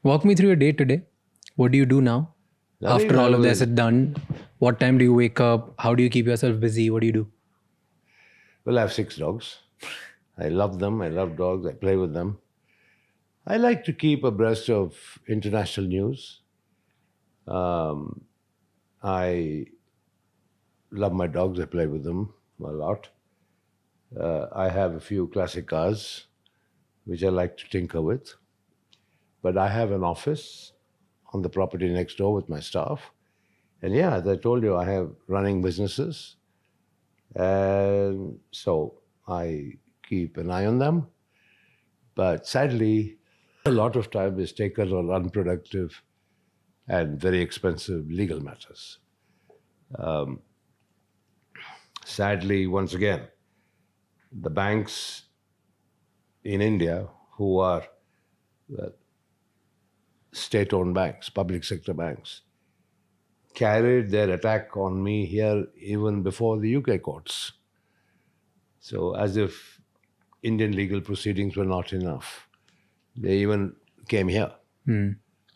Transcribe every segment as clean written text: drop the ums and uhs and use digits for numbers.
Walk me through your day today. What do you do now? After all of this is done, what time do you wake up? How do you keep yourself busy? What do you do? Well, I have 6 dogs. I love them. I love dogs. I play with them. I like to keep abreast of international news. I love my dogs. I play with them a lot. I have a few classic cars, which I like to tinker with. But I have an office on the property next door with my staff. And yeah, as I told you, I have running businesses. And so I keep an eye on them. But sadly, a lot of time is taken on unproductive and very expensive legal matters. Sadly, once again, the banks in India, who are state-owned banks, public sector banks, carried their attack on me here even before the UK courts. So as if Indian legal proceedings were not enough. They even came here.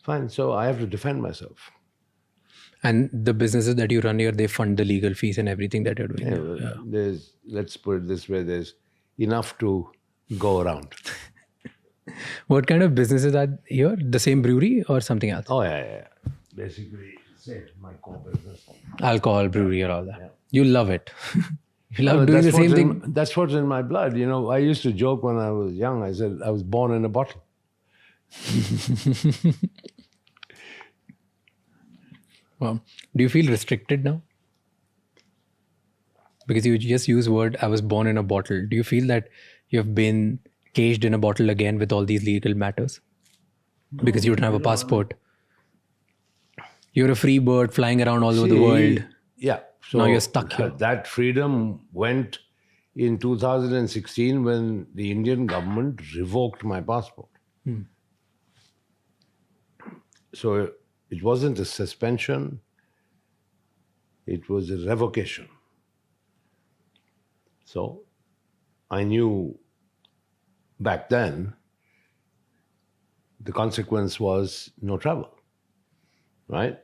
Fine, so I have to defend myself. And the businesses that you run here, they fund the legal fees and everything that you're doing. Yeah. Let's put it this way, there's enough to go around. What kind of businesses are here? The same brewery or something else? Oh, yeah. Basically, same, my core business. Alcohol, brewery or all that. Yeah. You love it. You love doing the same thing. That's what's in my blood. You know, I used to joke when I was young. I said, I was born in a bottle. Well, do you feel restricted now? Because you just use word, I was born in a bottle. Do you feel that you have been caged in a bottle again with all these legal matters? Because you don't have a passport. You're a free bird flying around all over the world. Yeah. So now you're stuck here. That freedom went in 2016 when the Indian government revoked my passport. So it wasn't a suspension, it was a revocation. So I knew back then the consequence was no travel, right?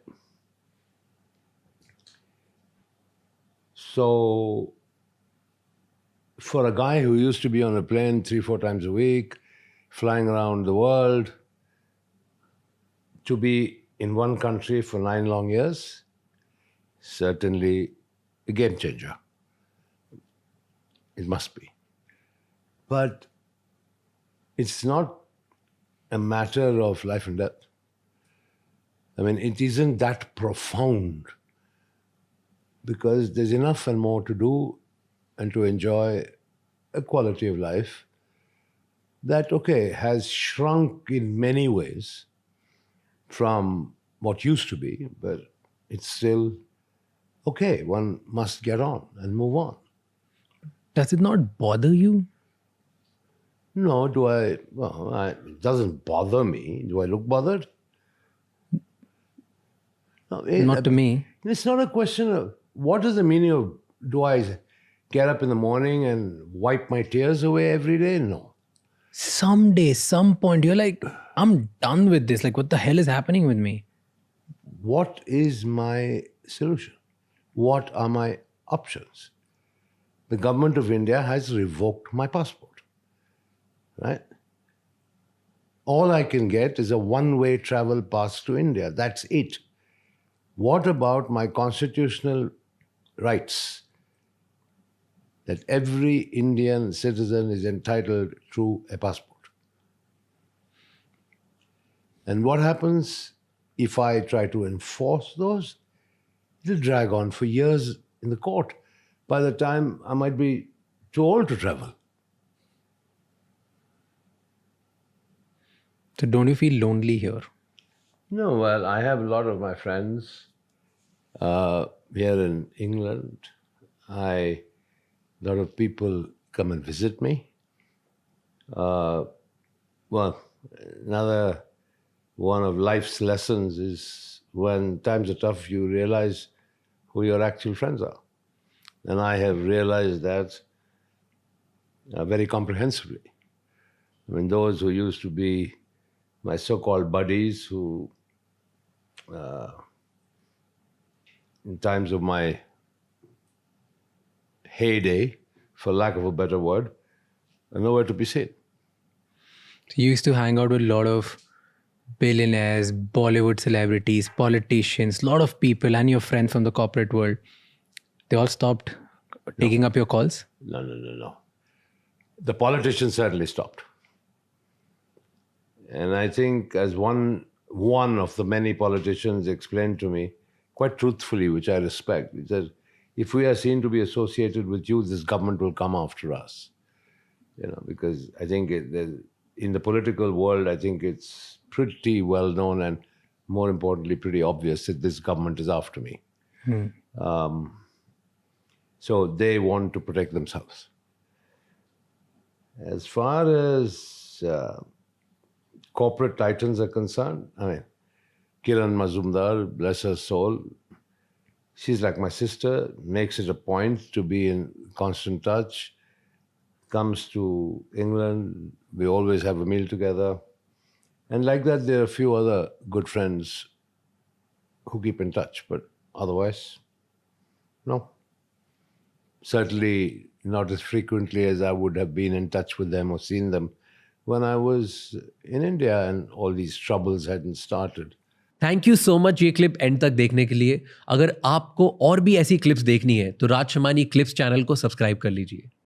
So for a guy who used to be on a plane 3-4 times a week, flying around the world, to be in one country for 9 long years, certainly a game changer. It must be. But it's not a matter of life and death. I mean, it isn't that profound because there's enough and more to do and to enjoy a quality of life that, okay, has shrunk in many ways from what used to be, but it's still okay. One must get on and move on. Does it not bother you? No, it doesn't bother me. Do I look bothered? No, not to me. It's not a question of what is the meaning of do I get up in the morning and wipe my tears away every day? No. Someday, some point, you're like, I'm done with this. Like, what the hell is happening with me? What is my solution? What are my options? The government of India has revoked my passport, right? All I can get is a one-way travel pass to India. That's it. What about my constitutional rights that every Indian citizen is entitled to a passport? And what happens if I try to enforce those? It'll drag on for years in the court. By the time I might be too old to travel. So don't you feel lonely here? No, well, I have a lot of my friends here in England. A lot of people come and visit me. Well, another one of life's lessons is when times are tough, you realize who your actual friends are. And I have realized that very comprehensively. I mean, those who used to be my so-called buddies who, in times of my heyday, for lack of a better word, are nowhere to be seen. You used to hang out with a lot of billionaires, Bollywood celebrities, politicians, a lot of people, and your friends from the corporate world. They all stopped taking up your calls? No. The politicians certainly stopped. And I think as one of the many politicians explained to me, quite truthfully, which I respect, he said, if we are seen to be associated with you, this government will come after us. Because I think in the political world, I think it's pretty well known and, more importantly, pretty obvious that this government is after me. So they want to protect themselves. As far as corporate titans are concerned, I mean, Kiran Mazumdar, bless her soul, she's like my sister, makes it a point to be in constant touch, comes to England, we always have a meal together. And like that, there are a few other good friends who keep in touch, but otherwise, no. Certainly not as frequently as I would have been in touch with them or seen them when I was in India and all these troubles hadn't started. Thank you so much ये clip and तक देखने के लिए. अगर आपको और भी ऐसी क्लिप्स देखनी है तो राजशमानी क्लिप्स चैनल को सब्सक्राइब कर लीजिए.